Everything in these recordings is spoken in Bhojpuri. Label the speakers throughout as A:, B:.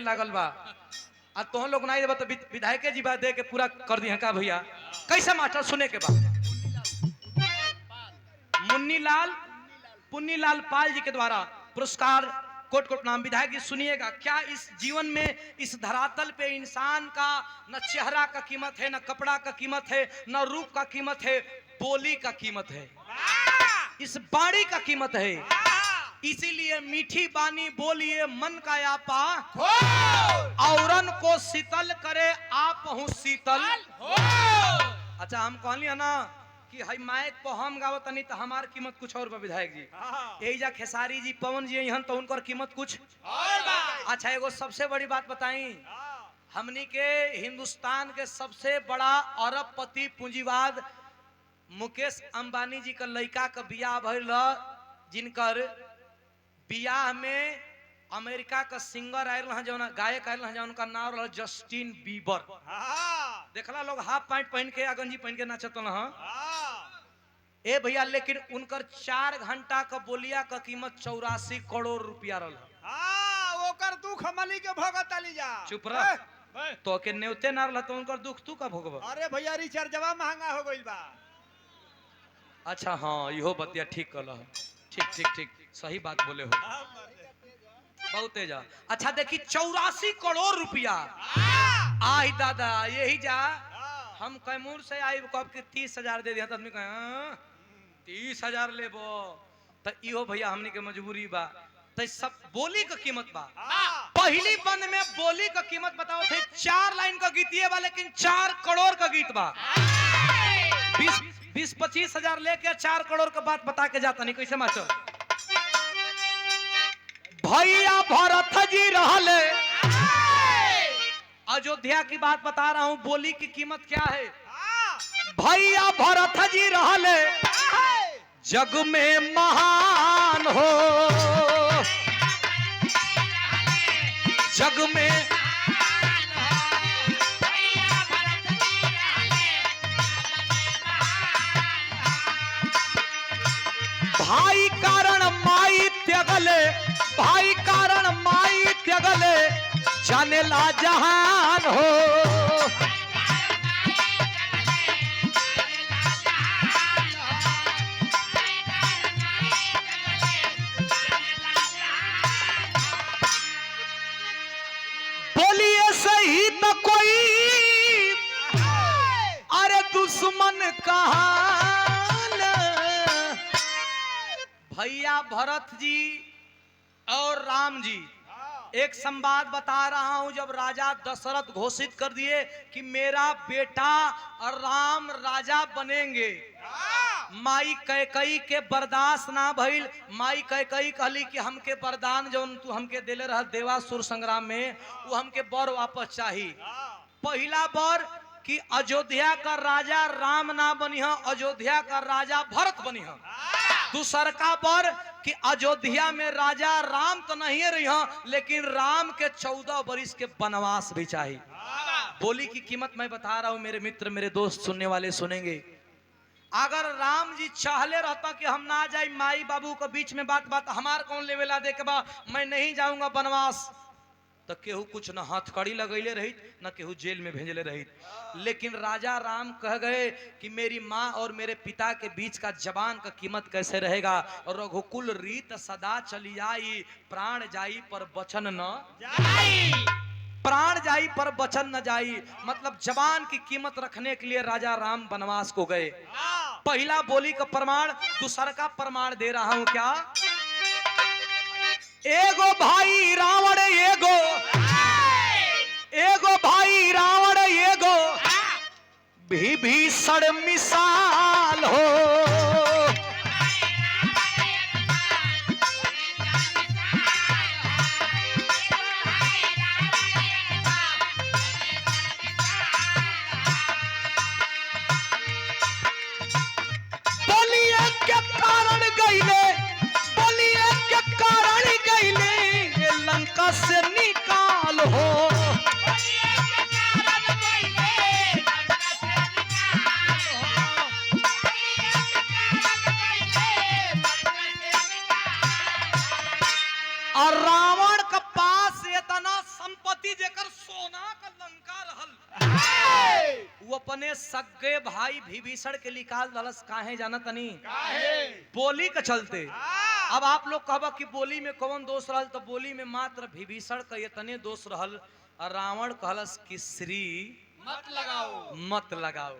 A: लागल बा आ तुम लोग नहीं देबा तो विधायक जी बात दे के पूरा कर दी का भैया। कैसे मास्टर सुने के बाद पुन्नीलाल पाल जी के द्वारा पुरस्कार कोट कोट नाम। विधायक जी सुनिएगा, क्या इस जीवन में इस धरातल पे इंसान का न चेहरा का कीमत है, न कपड़ा का कीमत है, न रूप का कीमत है, बोली का कीमत है, इस बाणी का कीमत है। इसीलिए मीठी बानी बोलिए मन का यापा, औरन को शीतल करे आप हूँ शीतल। अच्छा हम कहली है ना कि हई माइक पर हम गावत तनी तो हमार कीमत कुछ और बा विधायक जी। यही जा खेसारी जी पवन जी यहाँ तो उनकर कीमत कुछ और बा। अच्छा एगो सबसे बड़ी बात बताई, हमनी के हिंदुस्तान के सबसे बड़ा अरबपति पूंजीवाद मुकेश अंबानी जी का लड़का का बियाह भइल, जिनकर बियाह में अमेरिका का सिंगर आयल जो गायक आयल जो उनका नाम रहा जस्टिन बीबर। देखला लोग हाफ पैंट पहन के गंजी पहन के नाचत ए भैया, लेकिन उनकर 4 घंटा का बोलिया का कीमत 84 करोड़ रुपया रहा।
B: ओकर दुख हमली के भोगताली जा।
A: चुप रह, तो के नेवते ना रहा तो उनकर दुख तू का भोगबा।
B: अरे भैया रिचार्जवा महंगा हो गइल बा।
A: अच्छा हाँ इहो बतिया ठीक कहला, ठीक ठीक ठीक सही बात बोले हो, बहुत तेज। अच्छा देखी 84 करोड़ रुपया आई दादा, यही जा हम कैमूर से आई कब के 30,000 दे दिया, आदमी कहे 30,000 लेबो तो इहो भैया हमनी के मजबूरी बा। तो सब बोली का कीमत बा। पहली बंद में बोली का कीमत बताओ थे 4 लाइन का गीतिए बा, लेकिन 4 करोड़ का गीत बा। 20-25 हजार लेके 4 करोड़ का बात बता के जाता नहीं। कैसे मास्टर भैया भरत जी रहले, अयोध्या की बात बता रहा हूं, बोली की कीमत क्या है। भैया भरत जी रहले जग में महान हो, जग में भाई कारण माई त्यागले, भाई कारण माई त्यागले जाने ला जहान हो। बोलिए सही तो कोई अरे दुश्मन कहा। भैया भरत जी और राम जी, एक संवाद बता रहा हूं, जब राजा दशरथ घोषित कर दिए कि मेरा बेटा राम राजा बनेंगे, माई कैकई के बर्दाश्त ना भइल। माई कैकई कहली कि हमके वरदान जो तू हमके देले रह देवासुर संग्राम में, वो हमके बर वापस चाहिए। पहला बर कि अयोध्या का राजा राम ना बनिहा, अयोध्या का राजा भरत बनिहा। दूसर का बर कि अयोध्या में राजा राम तो नहीं रही, लेकिन राम के 14 वर्ष के वनवास भी चाहिए। बोली की कीमत मैं बता रहा हूं मेरे मित्र, मेरे दोस्त, सुनने वाले सुनेंगे। अगर राम जी चाहले रहता कि हम ना जाए माई बाबू के बीच में बात बात हमार कौन लेवेला दे के बा, मैं नहीं जाऊंगा वनवास, तो केहू कुछ न हथकड़ी लगैले रही न केहू जेल में भेजले रही। लेकिन राजा राम कह गए कि मेरी माँ और मेरे पिता के बीच का जबान का कीमत कैसे रहेगा। रघुकुल रीत सदा चली आई, प्राण जाई पर वचन न जाई, प्राण जाई पर वचन न जाई। मतलब जबान की कीमत रखने के लिए राजा राम वनवास को गए। पहला बोली का प्रमाण। दूसरा का प्रमाण दे रहा हूं क्या। एगो भाई रावण, एगो भाई रावण, एगो विभीषण मिसाल हो। बोलिए के कारण गईले, बोलिए के कारण गईले लंका से निकाल हो। संपत्ति जेकर सोना का लंका रहल वो अपने सगे भाई विभीषण के निकाल दलस काहे जाना तनी बोली के चलते। अब आप लोग कहबा कि बोली में कौन दोष रहल, तो बोली में मात्र विभीषण का इतने दोष रहल। रावण कहलस कि श्री मत लगाओ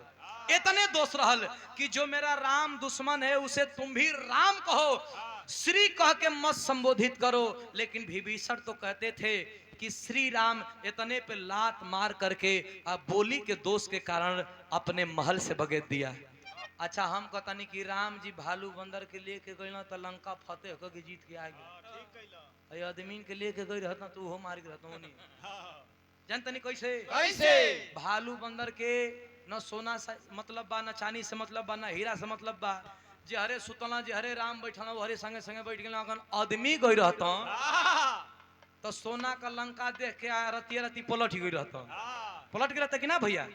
A: इतने दोष रहल कि जो मेरा राम दुश्मन है उसे तुम भी राम कहो, श्री कह के मत संबोधित करो। लेकिन विभीषण तो कहते थे कि श्री राम इतने पे लात मार करके बोली के दोष के कारण अपने महल से बगेत दिया। अच्छा हम कहता नहीं कि राम जी भालू बंदर के लेके गए तो लंका फतेह करके जीत के आ गए, आदमी के लेके गई रहता तो वो मार के रहता जानता नहीं कैसे भालू बंदर के न सोना से मतलब बा, न चांदी से मतलब बा, न हीरा से मतलब बा। जे हरे सुतला जे हरे राम बैठना वो हरे संगे संगे बैठ गया। अगर आदमी गई रहता तो सोना का लंका देख के रतिया रति पलट गई रहता, पलट गया रहता कि ना भैया।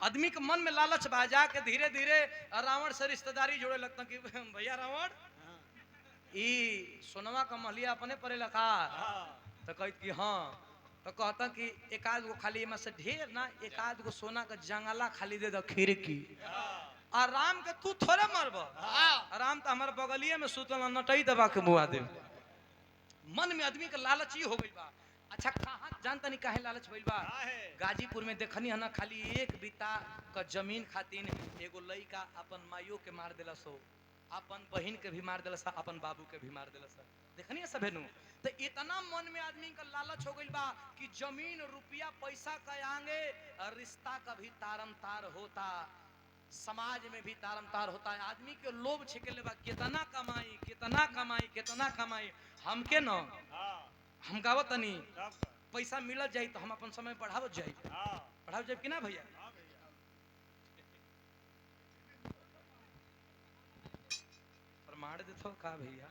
A: आदमी के मन में लालच बा, जाके धीरे धीरे रावण से रिश्तेदारी जोड़े लगता कि भैया रावण ई सोनवा का महलिया अपने परे लखा, तो कहत कि हाँ, तो कहता कि एक आध गो खाली में से ढेर ना एक आध गो सोना का जंगला खाली दे दो खिड़की। और राम के तू थोड़े मरब, राम तो हमारे बगलिए में सुतल नटई दबा के मुआ दे। मन में आदमी का लालच ही हो गई बा। अच्छा कहाँ जानता नहीं काहे लालच भइल बा। गाजीपुर में देखनी है ना खाली एक बिता का जमीन खातिर एगो लइका अपन माइयो के मार देला सो, अपन बहन के भी मार देला सा, अपन बाबू के भी मार देला सा। देखनी है सभे नु। तो इतना मन में आदमी का लालच हो गई बा कि जमीन रुपया पैसा का आगे रिश्ता का भी तारम तार होता, समाज में भी तारम तार होता है। आदमी के लोभ छिके बा कितना कमाई कितना कमाई कितना कमाई। हमके न हम गावत तनी पैसा मिल जाए तो हम अपन समय बढ़ावत जाए, बढ़ावत जाए कि ना भैया। प्रमाण देथो का भैया।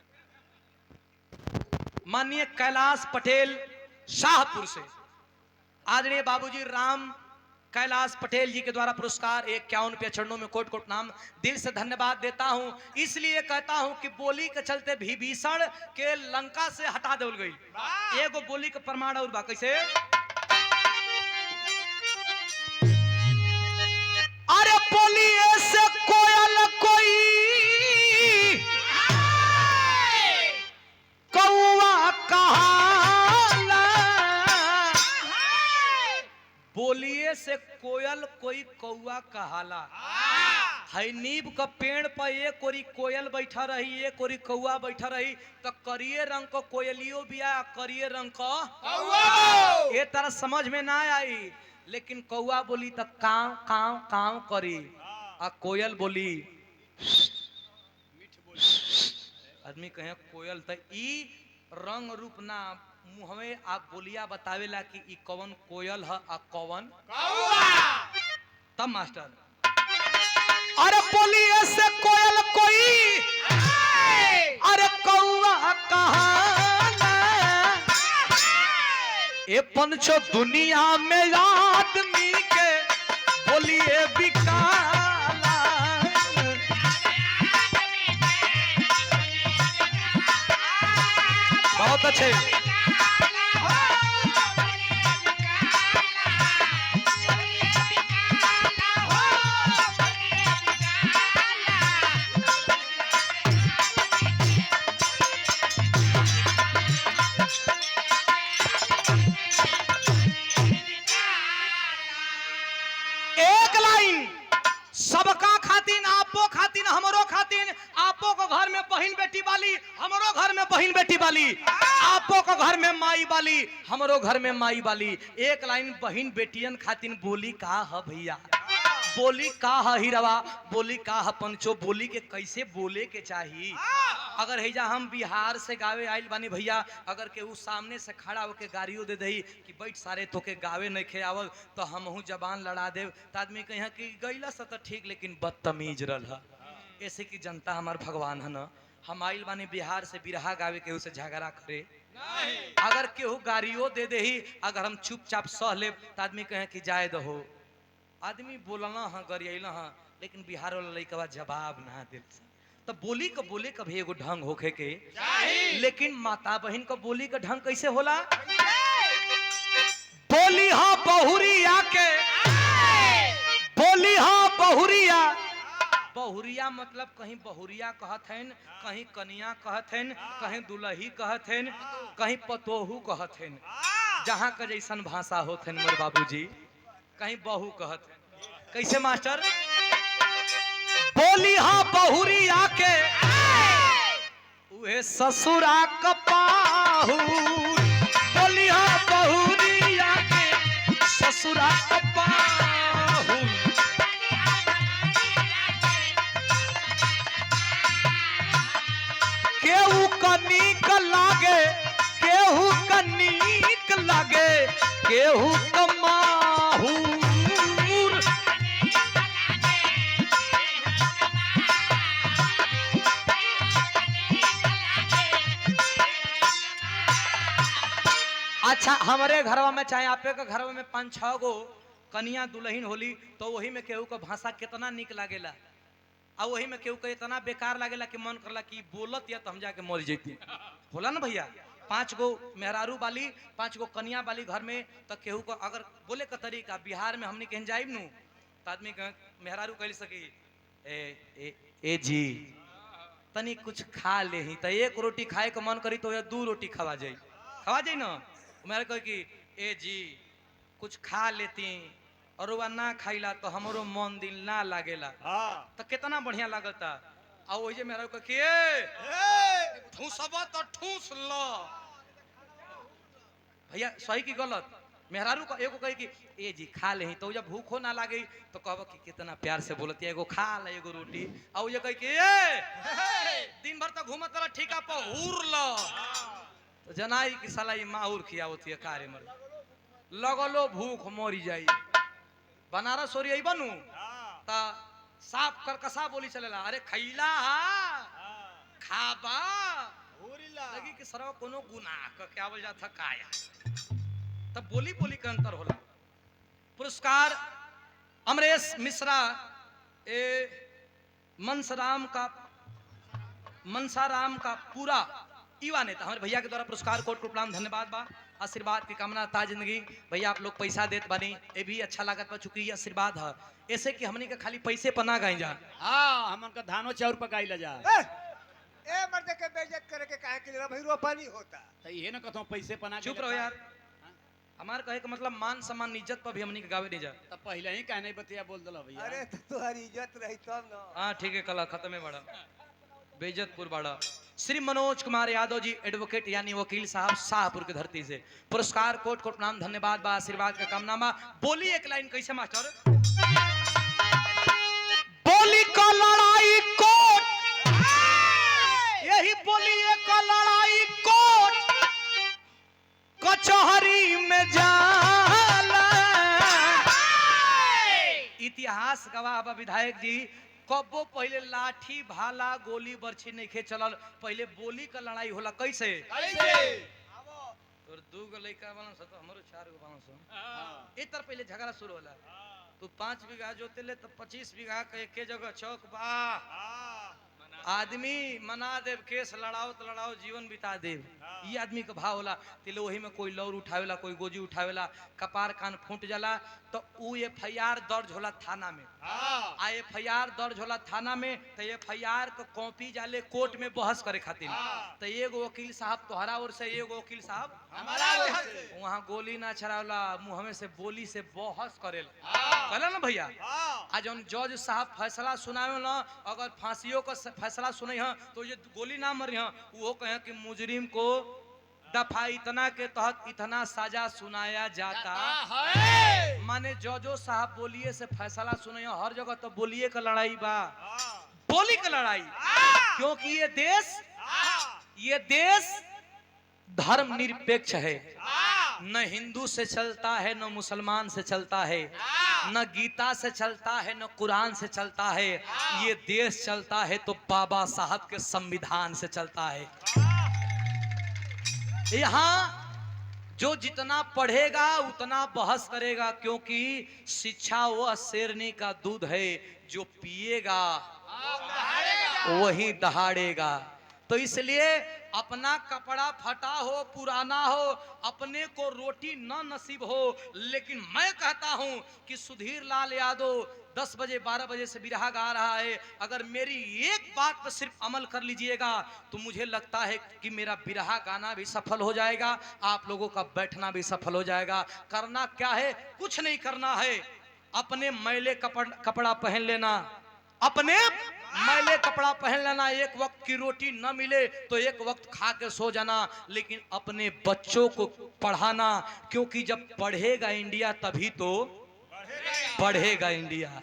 A: माननीय कैलाश पटेल शाहपुर से आदरणीय बाबूजी राम कैलाश पटेल जी के द्वारा पुरस्कार 51 रुपया चरणों में कोट कोट नाम दिल से धन्यवाद देता हूं। इसलिए कहता हूं कि बोली के चलते विभीषण के लंका से हटा देवल गई। एगो बोली के प्रमाण और बा कैसे। अरे बोली ऐसे कोयल कोई कौआ कहाला, बोलिए से कोयल कोई कौआ कहाला। है नीब का पेड़ पर एक कोरी कोयल बैठा रही एक कोरी कौआ बैठा रही, तो करिए रंग को कोयलियो बिया करिए रंग को कौआ। ये तरह समझ में ना आई, लेकिन कौआ बोली तो काव काव काव करी, आ कोयल बोली आदमी कहे कोयल। तो ई रंग रूप ना मुहवे आप बोलिया बतावेला कि ई कौन कोयल है आ कौन कौआ। तब मास्टर अरे बोलिए से कोयल कोई अरे कौआ कहाला, ए पंचो दुनिया में आदमी के बोलिए बिकाला। बहुत अच्छे। एक लाइन सबका खातिन आपो खातिन हमरो खातिन, आपो को घर में बहन बेटी वाली हमरो घर में बहन बेटी वाली, आपो को घर में माई वाली हमरो घर में माई वाली। एक लाइन बहन बेटियन खातिन बोली का है भैया, बोली का है हीरवा, बोली का है पंचो, बोली के कैसे बोले के चाहिए। अगर हैजा हम बिहार से गावे आइल बानी भैया, अगर केहू सामने से खड़ा होके गाड़ियों दे दही कि बैठ सारे तो के गावे नहीं खे आवल तो हमहू जबान लड़ा देव, तो आदमी कहे कि गईला से तो ठीक लेकिन बदतमीज रल है। ऐसे की जनता हमार भगवान है ना। हम आइल बानी बिहार से बिरहा गावे केहू से झगड़ा करे, अगर केहू गाड़ियों दे दही अगर हम चुपचाप सह ले तो आदमी कहे कि जाए दहो। आदमी बोलना है गरियला है, लेकिन बिहार वाला लइकवा जवाब ना दिल से। तो बोली का बोले का भी एगो ढंग होखे के, लेकिन माता बहन का बोली का ढंग कैसे होला। बहुरिया मतलब कहीं बहुरिया कहत हैं, कहीं कनिया कहत हैं, कहीं दुलही कहत हैं, कहीं पतोहू कहत हैं। जहाँ का जैसन भाषा होत हैं मोर बाबूजी, कहीं बहू कहत हैं। कैसे मास्टर? बोली हाँ बहुरिया के उहे ससुरा कपाहू, बोली हाँ बहुरिया के ससुरा कपाहू। केहू कनिक लागे, केहू कनिक लागे, केहू कमाहू। अच्छा हमारे घरवा में चाहे आपे के घरवा में 5-6 गो कनिया दुल्हन होली तो वही में केहू का भाषा कितना निक लागेला, और वही में केहू का इतना बेकार लागेला कि मन करला कि बोलत या तो हम जाके मर जैती। होला ना भैया, 5 गो मेहरारू वाली 5 गो कनिया वाली घर में तो केहू का अगर बोले का तरीका बिहार में हमने कहीं जाइब नू तो आदमी मेहरारू कह सकी ए जी तनी कुछ खा ले ही तो 1 रोटी खाए का मन करी तो 2 रोटी खवा जाई ना। मेरे कहे कि ए जी कुछ खा लेती और वह ना खाइला तो हमरो मन दिल ना लागेला। तो कितना बढ़िया लगता। आ वही मेरा कहे कि ठूसबा तो ठूस लो। भैया सही की गलत? मेहरारू का एगो कहे कि ए जी खा ले तो जब भूखो ना लागे तो कहब कि कितना प्यार से बोलती है, एगो खा ले एगो रोटी। और ये कहे कि दिन भर तो घूमत रहा ठीका पर हुर लो तो जनाई कि साला ये माहौर खियावती है कार्य मर लगलो भूख मरी जाई। बनारस और यही बनू ता साफ करकसा बोली चलेला, अरे खैला खाबा लगी कि सरवा कोनो गुनाह का क्या बोल जाता काया। तब बोली बोली का अंतर होला। पुरस्कार अमरेश मिश्रा मनसाराम का पूरा युवा नेता हमारे भैया के द्वारा पुरस्कार कोट को प्रणाम धन्यवाद बा। आशीर्वाद की कामना ता जिंदगी भैया आप लोग पैसा देत बानी ये भी अच्छा लागत बा, चूंकि ये आशीर्वाद है ऐसे कि हमनी के खाली पैसे पना गई जा।
B: हाँ हमन का धानो चाउर पकाई ला जा।
C: ए मर्द के बेइज्जत करे के काहे के भाई रोपानी होता
B: तो ये ना कहतो पैसे पना के
A: चुप रहो यार। हमार कहे का मतलब मान सम्मान इज्जत पर भी हमनी के गावे नहीं जा।
B: तब पहले ही काहे नहीं बतिया बोल दला भैया।
C: अरे तो तुम्हारी इज्जत रही तब ना।
A: हाँ ठीक है कल खत्म है बड़ा बेइज्जतपुर बड़ा। श्री मनोज कुमार यादव जी एडवोकेट यानी वकील साहब शाहपुर की धरती से पुरस्कार कोट कोट प्रणाम धन्यवाद बा आशीर्वाद का कामनामा। बोली एक लाइन कैसे मास्टर? बोली का लड़ाई कोट यही बोली एक लड़ाई कोट कचहरी में जाला। इतिहास गवाह बा विधायक जी कब्बो पहले लाठी भाला गोली बर्छी नहीं खे चलल, पहले बोली का लड़ाई होला। कैसे? तोर 2 गो लइका बनन स तो हमरो 4 गो बनन स। ए तर पहले झगड़ा शुरू होला। तू 5 बीघा जोते ले तो 25 बीघा के एके जगह चौक बा आदमी मना देव केस लड़ाओ तो लड़ाओ जीवन बिता देव। ये आदमी का भाव होला। तिले वही में कोई लौर उठावेला कोई गोजी उठावेला कपार कान फूट जाला तो उ FIR दर्ज होला थाना में। आ FIR दर्ज होला थाना में तो FIR को कॉपी जाले कोर्ट में बहस करे खातिर। तो एगो वकील साहब तोहरा ओर से एगो वकील साहब
B: हमारा ओर से
A: वहाँ गोली ना चलावला मुँह में से बोली से बहस करेला। कहला ना भैया आज जौन जज साहब फैसला सुनावे ना अगर फांसियों का फैसला सुने हैं तो ये गोली ना मरी हैं वो कहें कि मुजरिम को दफा इतना के तहत इतना सजा सुनाया जाता है। माने जजो साहब बोलिए से फैसला सुने हर जगह तो बोलिए का लड़ाई बा बोली का लड़ाई। क्योंकि ये देश धर्म निरपेक्ष है। न हिंदू से चलता है न मुसलमान से चलता है न गीता से चलता है न कुरान से चलता है। ये देश चलता है तो बाबा साहब के संविधान से चलता है। यहाँ जो जितना पढ़ेगा उतना बहस करेगा क्योंकि शिक्षा वह शेरनी का दूध है जो पिएगा वही दहाड़ेगा। तो इसलिए अपना कपड़ा फटा हो, पुराना हो, अपने को रोटी न नसीब हो, लेकिन मैं कहता हूं कि सुधीर लाल यादव 10 बजे 12 बजे से बिरहा गा रहा है। अगर मेरी एक बात पर सिर्फ अमल कर लीजिएगा तो मुझे लगता है कि मेरा बिरहा गाना भी सफल हो जाएगा, आप लोगों का बैठना भी सफल हो जाएगा। करना क्या है? कुछ नहीं करना है। अपने मैले कपड़ा पहन लेना, अपने मैले कपड़ा पहन लेना। एक वक्त की रोटी न मिले तो एक वक्त खा के सो जाना, लेकिन अपने बच्चों को पढ़ाना, क्योंकि जब पढ़ेगा इंडिया तभी तो बढ़ेगा इंडिया,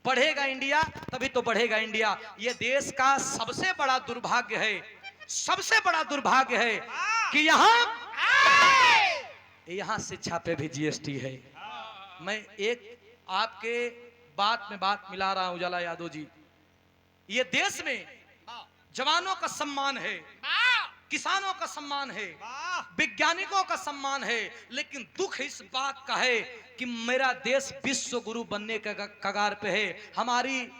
A: बढ़ेगा इंडिया तभी तो बढ़ेगा इंडिया। ये देश का सबसे बड़ा दुर्भाग्य है, सबसे बड़ा दुर्भाग्य है कि यहाँ शिक्षा पे भी जीएसटी है। मैं एक आपके बात में बात मिला रहा हूं उजाला यादव जी। ये देश में जवानों का सम्मान है, किसानों का सम्मान है, वैज्ञानिकों का सम्मान है, लेकिन दुख इस बात का है कि मेरा देश विश्व गुरु बनने के कगार पे है। हमारी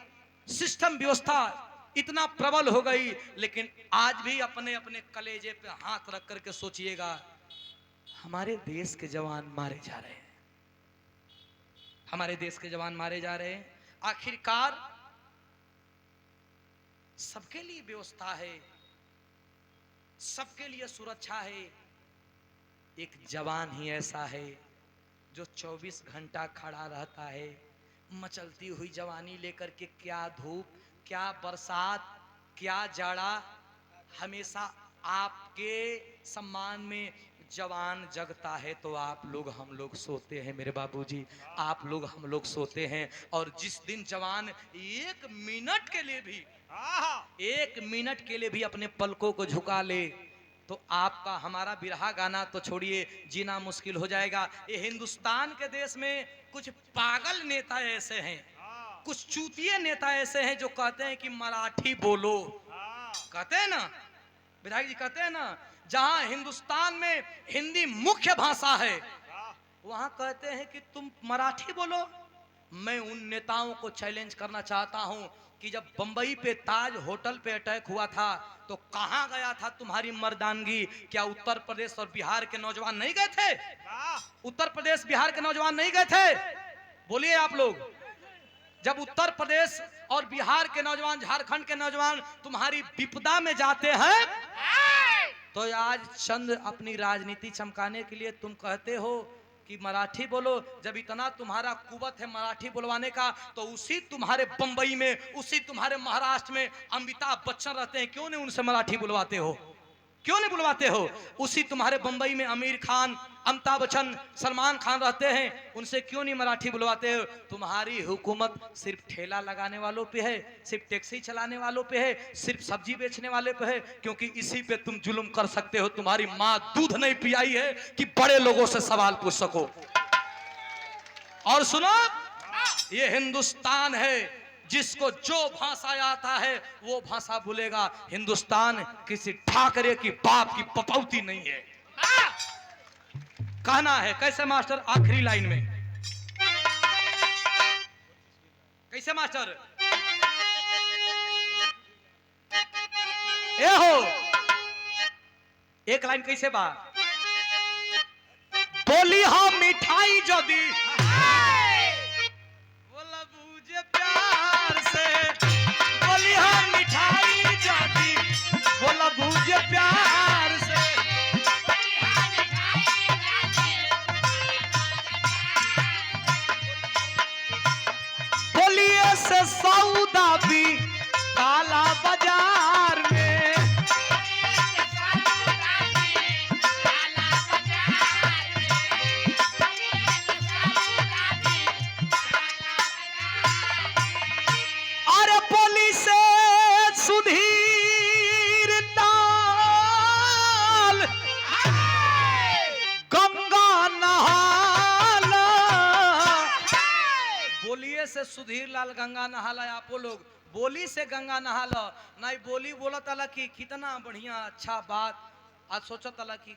A: सिस्टम व्यवस्था इतना प्रबल हो गई, लेकिन आज भी अपने अपने कलेजे पे हाथ रख करके सोचिएगा, हमारे देश के जवान मारे जा रहे हैं, हमारे देश के जवान मारे जा रहे हैं। आखिरकार सबके लिए व्यवस्था है, सबके लिए सुरक्षा है। एक जवान ही ऐसा है जो 24 घंटा खड़ा रहता है, मचलती हुई जवानी लेकर के, क्या धूप, क्या बरसात, क्या जाड़ा, हमेशा आपके सम्मान में जवान जगता है तो आप लोग हम लोग सोते हैं मेरे बाबूजी, आप लोग हम लोग सोते हैं। और जिस दिन जवान एक मिनट के लिए भी, एक मिनट के लिए भी अपने पलकों को झुका ले तो आपका हमारा बिरहा गाना तो छोड़िए, जीना मुश्किल हो जाएगा। ये हिंदुस्तान के देश में कुछ पागल नेता ऐसे हैं, कुछ चूतिए नेता ऐसे हैं जो कहते हैं कि मराठी बोलो, कहते हैं ना विधायक जी, कहते हैं ना, जहां हिंदुस्तान में हिंदी मुख्य भाषा है वहां कहते हैं कि तुम मराठी बोलो। मैं उन नेताओं को चैलेंज करना चाहता हूं कि जब बंबई पे ताज होटल पे अटैक हुआ था तो कहां गया था तुम्हारी मर्दानगी? क्या उत्तर प्रदेश और बिहार के नौजवान नहीं गए थे? उत्तर प्रदेश बिहार के नौजवान नहीं गए थे? बोलिए आप लोग। जब उत्तर प्रदेश और बिहार के नौजवान, झारखंड के नौजवान तुम्हारी विपदा में जाते हैं तो आज चंद अपनी राजनीति चमकाने के लिए तुम कहते हो कि मराठी बोलो। जब इतना तुम्हारा कुवत है मराठी बुलवाने का तो उसी तुम्हारे बंबई में, उसी तुम्हारे महाराष्ट्र में अमिताभ बच्चन रहते हैं, क्यों नहीं उनसे मराठी बुलवाते हो? क्यों नहीं बुलवाते हो? उसी तुम्हारे बंबई में आमिर खान, अमिताभ बच्चन, सलमान खान रहते हैं, उनसे क्यों नहीं मराठी बुलवाते हो? तुम्हारी हुकूमत सिर्फ ठेला लगाने वालों पे है, सिर्फ टैक्सी चलाने वालों पे है, सिर्फ सब्जी बेचने वाले पे है, क्योंकि इसी पे तुम जुल्म कर सकते हो। तुम्हारी माँ दूध नहीं पियाई है कि बड़े लोगों से सवाल पूछ सको। और सुनो, ये हिंदुस्तान है, जिसको जो भाषा आता है वो भाषा बोलेगा। हिंदुस्तान किसी ठाकरे की बाप की पपौती नहीं है। कहना है कैसे मास्टर? आखिरी लाइन में कैसे मास्टर? ए हो, एक लाइन कैसे बा? बोली हाँ मिठाई जो दी बोला बूझे प्यार से, बोली हाँ मिठाई जो दी बोला बूझे प्यार से। बोलिए से सौदा भी काला बाजार में, अरे बोली से सुधीर लाल गंगा नहाला। बोलिए से सुधीर लाल गंगा नहाला। आप लोग बोली से गंगा नहाला नहीं बोली बोला तला कि कितना बढ़िया अच्छा बात। आज सोचा तला कि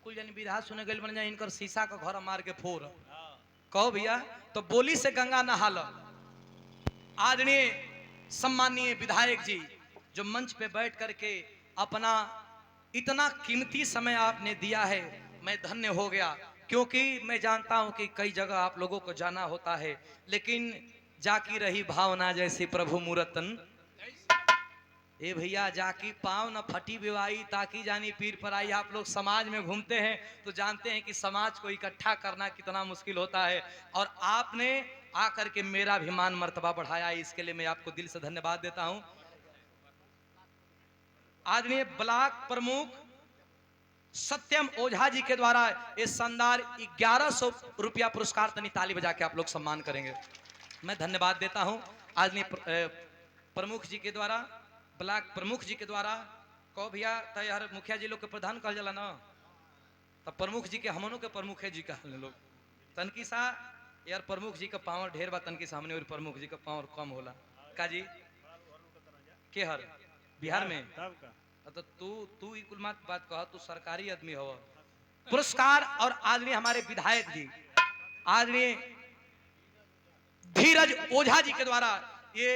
A: कुल जन विधा सुने गए बन जाए इनकर शीशा का घर मार के फोड़ कहो भैया। तो बोली से गंगा नहाला। आदरणीय सम्मानीय विधायक जी जो मंच पे बैठ करके अपना इतना कीमती समय आपने दिया है, मैं धन्य हो गया। क्योंकि मैं जानता हूं कि कई जगह आप लोगों को जाना होता है, लेकिन जाकी रही भावना जैसी प्रभु मूरतन। ए भैया जाकी पाँव न फटी बिवाई ताकि जानी पीर पर आई। आप लोग समाज में घूमते हैं तो जानते हैं कि समाज को इकट्ठा करना कितना मुश्किल होता है, और आपने आकर के मेरा भी मान मर्तबा बढ़ाया, इसके लिए मैं आपको दिल से धन्यवाद देता हूं। आदरणीय ब्लॉक प्रमुख सत्यम ओझा जी के द्वारा ये शानदार 1100 रुपया पुरस्कार, तनी ताली बजा के आप लोग सम्मान करेंगे। मैं धन्यवाद देता हूं आदरणीय प्रमुख जी के द्वारा, ब्लॉक प्रमुख जी के द्वारा। कहो भैया यार मुखिया जी लोग के प्रधान कहल जाला ना, तब प्रमुख जी के हमनों के प्रमुख जी कहल लोग। तनकी सा यार प्रमुख जी का पावर ढेर बा, तनकी सामने और प्रमुख जी का पावर कम होला का जी के हर बिहार में। तो तू ही कुल बात कह, तू सरकारी आदमी हो। पुरस्कार और आदरणीय हमारे विधायक जी आदरणीय धीरज ओझा जी के द्वारा ये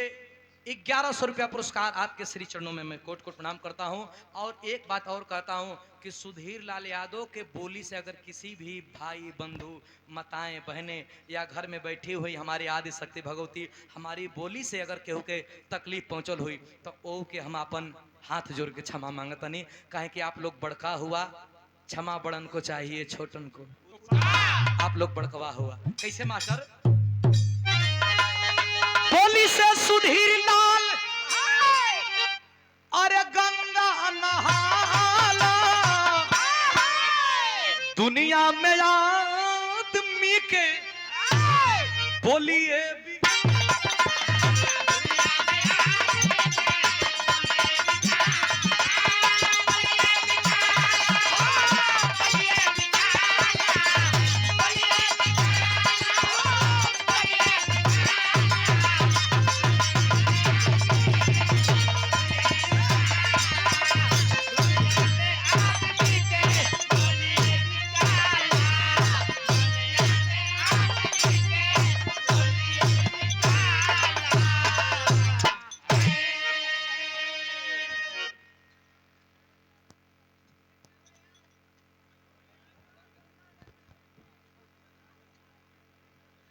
A: 1100 रुपया पुरस्कार आपके श्री चरणों में मैं कोट कोट प्रणाम करता हूं। और एक बात और कहता हूं कि सुधीर लाल यादव के बोली से अगर किसी भी भाई बंधु माताएं बहनें या घर में बैठी हुई हमारी आदि शक्ति भगवती हमारी बोली से अगर केहू के तकलीफ पहुंचल हुई तो ओ के हम अपन हाथ जोड़ के क्षमा मांगतनी। काहे कि आप लोग बड़का हुआ, क्षमा बड़न को चाहिए छोटन को, आप लोग बड़कवा हुआ। कैसे मास्टर बोली से सुधीर लाल अरे गंगा नहाला, दुनिया में आदमी के बोलिए